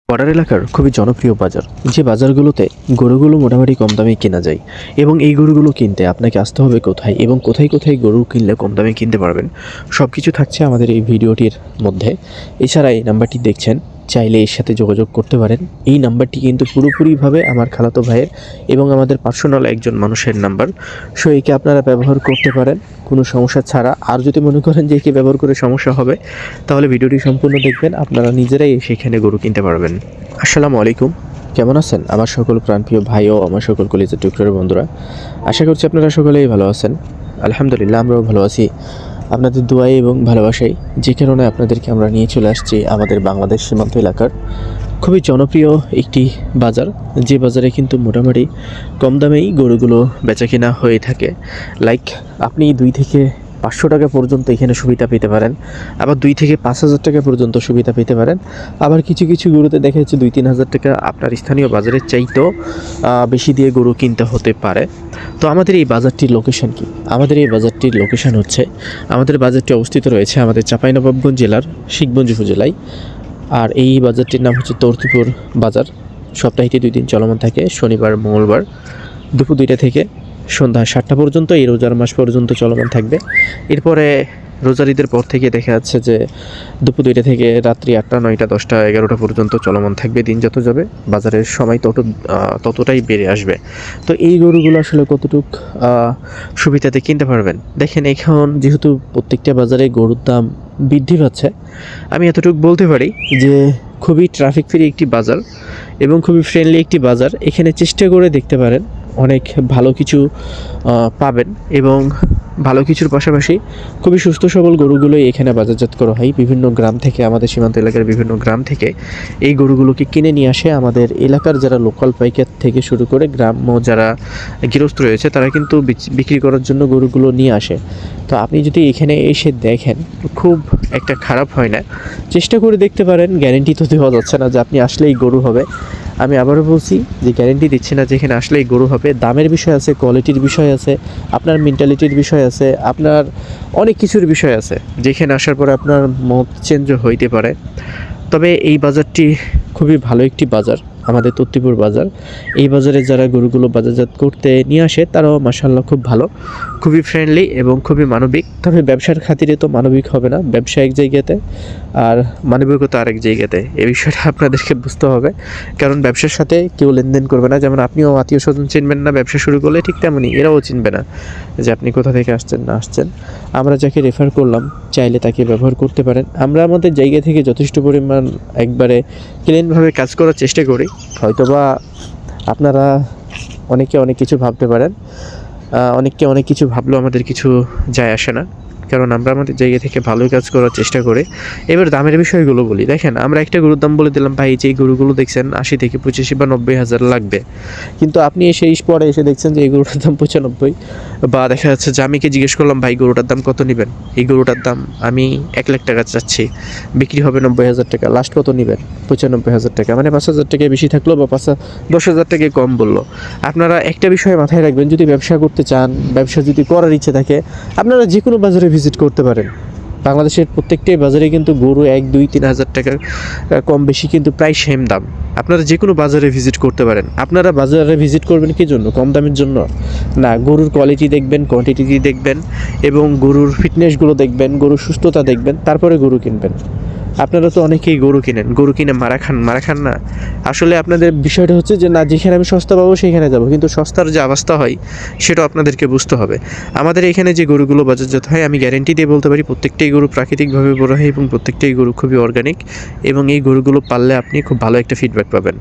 Border এলাকার খুবই জনপ্রিয় বাজার, যে বাজারগুলোতে গরুগুলো মোটামুটি কম দামে কেনা যায়। এবং এই গরুগুলো কিনতে আপনাকে আসতে হবে কোথায় এবং কোথায় কোথায় গরু কিনলে কম দামে কিনতে পারবেন, সব কিছু থাকছে আমাদের এই ভিডিওটির মধ্যে। এছাড়া এই নাম্বারটি দেখছেন, চাইলে এর সাথে যোগাযোগ করতে পারেন। এই নাম্বারটি কিন্তু পুরোপুরিভাবে আমার খালাতো ভাইয়ের এবং আমাদের পার্সোনাল একজন মানুষের নাম্বার। সো একে আপনারা ব্যবহার করতে পারেন কোনো সমস্যা ছাড়া। আর যদি মনে করেন যে একে ব্যবহার করে সমস্যা হবে, তাহলে ভিডিওটি সম্পূর্ণ দেখবেন, আপনারা নিজেরাই সেখানে গরু কিনতে পারবেন। আসসালামু আলাইকুম, কেমন আছেন আমার সকল প্রাণপ্রিয় ভাই ও আমার সকল কলিজার টুকরোর বন্ধুরা? আশা করছি আপনারা সকলেই ভালো আছেন। আলহামদুলিল্লাহ, আমরাও ভালো আছি আপনাদের দোয়ায় এবং ভালোবাসাই, যে কারণে আপনাদেরকে আমরা নিয়ে চলে আসছি আমাদের বাংলাদেশ সীমান্ত এলাকার খুবই জনপ্রিয় একটি বাজার, যে বাজারে কিন্তু মোটামুটি কম দামেই গরুগুলো বেচাকেনা হয়ে থাকে। লাইক আপনি 2 থেকে 500 টাকা পর্যন্ত এখানে সুবিধা পেতে পারেন, আবার 2 থেকে 5,000 টাকা পর্যন্ত সুবিধা পেতে পারেন। আবার কিছু কিছু গরুতে দেখা যাচ্ছে 2-3 হাজার টাকা আপনার স্থানীয় বাজারের চাইতেও বেশি দিয়ে গরু কিনতে হতে পারে। তো আমাদের এই বাজারটির লোকেশন কি? আমাদের এই বাজারটির লোকেশন হচ্ছে, আমাদের বাজারটি অবস্থিত রয়েছে আমাদের চাঁপাইনবাবগঞ্জ জেলার শিখগঞ্জ উপজেলায়। আর এই বাজারটির নাম হচ্ছে তরতিপুর বাজার। সপ্তাহে 2 দিন চলমান থাকে, শনিবার মঙ্গলবার দুপুর 2টা থেকে সন্ধ্যা 7টা পর্যন্ত। এই রোজার মাস পর্যন্ত চলমান থাকবে। এরপরে রোজার ঈদের পর থেকে দেখা যাচ্ছে যে দুপুর 2টা থেকে রাত্রি 8টা 9টা 10টা 11টা পর্যন্ত চলমান থাকবে। দিন যত যাবে বাজারের সময় ততটাই বেড়ে আসবে। তো এই গরুগুলো আসলে কতটুক সুবিধাতে কিনতে পারবেন দেখেন। এখন যেহেতু প্রত্যেকটা বাজারে গরুর দাম বৃদ্ধি পাচ্ছে, আমি এতটুকু বলতে পারি যে খুবই ট্রাফিক ফ্রি একটি বাজার এবং খুবই ফ্রেন্ডলি একটি বাজার। এখানে চেষ্টা করে দেখতে পারেন, অনেক ভালো কিছু পাবেন এবং ভালো কিছুর পাশাপাশি খুবই সুস্থ সবল গরুগুলোই এখানে বাজারজাত করা হয়। বিভিন্ন গ্রাম থেকে, আমাদের সীমান্ত এলাকার বিভিন্ন গ্রাম থেকে এই গরুগুলোকে কিনে নিয়ে আসে আমাদের এলাকার যারা লোকাল পাইকার থেকে শুরু করে গ্রাম্য যারা গৃহস্থ রয়েছে, তারা কিন্তু বিক্রি করার জন্য গরুগুলো নিয়ে আসে। তো আপনি যদি এখানে এসে দেখেন, খুব একটা খারাপ হয় না। চেষ্টা করে দেখতে পারেন, গ্যারেন্টি তো দেওয়া যাচ্ছে না যে আপনি আসলেই গরু হবে। আমি আবারও বলছি যে গ্যারেন্টি দিচ্ছি না যে এখানে আসলেই গরু হবে। দামের বিষয় আছে, কোয়ালিটির বিষয় আছে, আপনার মেন্টালিটির বিষয় আছে, আপনার অনেক কিছুর বিষয় আছে, যেখানে আসার পরে আপনার মত চেঞ্জও হইতে পারে। তবে এই বাজারটি খুবই ভালো একটি বাজার, আমাদের তত্তিপুর বাজার। এই বাজারে যারা গরুগুলো বাজারজাত করতে নিয়ে আসে, তারাও মাশাআল্লাহ খুব ভালো, খুবই ফ্রেন্ডলি এবং খুবই মানবিক। তবে ব্যবসার খাতিরে তো মানবিক হবে না, ব্যবসা এক জায়গাতে আর মানবিকতা আরেক জায়গাতে। এই বিষয়টা আপনাদেরকে বুঝতে হবে, কারণ ব্যবসার সাথে কেউ লেনদেন করবে না। যেমন আপনিও আত্মীয় স্বজন চিনবেন না ব্যবসা শুরু করলে, ঠিক তেমনই এরাও চিনবে না যে আপনি কোথা থেকে আসছেন না আসছেন। আমরা যাকে রেফার করলাম, চাইলে তাকে ব্যবহার করতে পারেন। আমরা আমাদের জায়গা থেকে যথেষ্ট পরিমাণ একবারে ক্লিনভাবে কাজ করার চেষ্টা করি। হয়তোবা আপনারা অনেকে অনেক কিছু ভাবতে পারেন, অনেককে অনেক কিছু ভাবলেও আমাদের কিছু যায় আসে না, কারণ আমরা আমাদের জায়গা থেকে ভালোই কাজ করার চেষ্টা করি। এবার দামের বিষয়গুলো বলি। দেখেন, আমরা একটা গরুর দাম বলে দিলাম, ভাই যে গরুগুলো দেখছেন 80 থেকে 85 বা 90 হাজার লাগবে, কিন্তু আপনি এসে পরে এসে দেখছেন যে এই গরুটার দাম 95। বা দেখা যাচ্ছে যে আমি জিজ্ঞেস করলাম, ভাই গরুটার দাম কত নেবেন? এই গরুটার দাম আমি 1 লাখ টাকা চাচ্ছি, বিক্রি হবে 90 হাজার টাকা, লাস্ট কত নেবেন? 95 হাজার টাকা। মানে 5 হাজার টাকায় বেশি থাকলো বা 10 হাজার টাকায় কম বললো। আপনারা একটা বিষয় মাথায় রাখবেন, যদি ব্যবসা করতে চান, ব্যবসা যদি করার ইচ্ছে থাকে, আপনারা যে কোনো বাজারে ভিজিট করতে পারেন। বাংলাদেশের প্রত্যেকটাই বাজারে কিন্তু গরু 1-2-3 হাজার টাকার কম বেশি কিন্তু প্রায় সেম দাম। আপনারা যে কোনো বাজারে ভিজিট করতে পারেন। আপনারা বাজারে ভিজিট করবেন কী জন্য? কম দামের জন্য না, গরুর কোয়ালিটি দেখবেন, কোয়ান্টিটি দেখবেন এবং গরুর ফিটনেসগুলো দেখবেন, গরুর সুস্থতা দেখবেন, তারপরে গরু কিনবেন। আপনারা তো অনেকেই গরু কিনেন, গরু কিনে মারা খান না। আসলে আপনাদের বিষয়টা হচ্ছে যে না, যেখানে আমি সস্তা পাবো সেখানে যাব, কিন্তু সস্তার যে অবস্থা হয় সেটা আপনাদেরকে বুঝতে হবে। আমাদের এখানে যে গরুগুলো বাজারজাত হয়, আমি গ্যারেন্টি দিয়ে বলতে পারি প্রত্যেকটাই গরু প্রাকৃতিকভাবে বড় হয় এবং প্রত্যেকটাই গরু খুবই অর্গানিক, এবং এই গরুগুলো পাললে আপনি খুব ভালো একটা ফিডব্যাক পাবেন।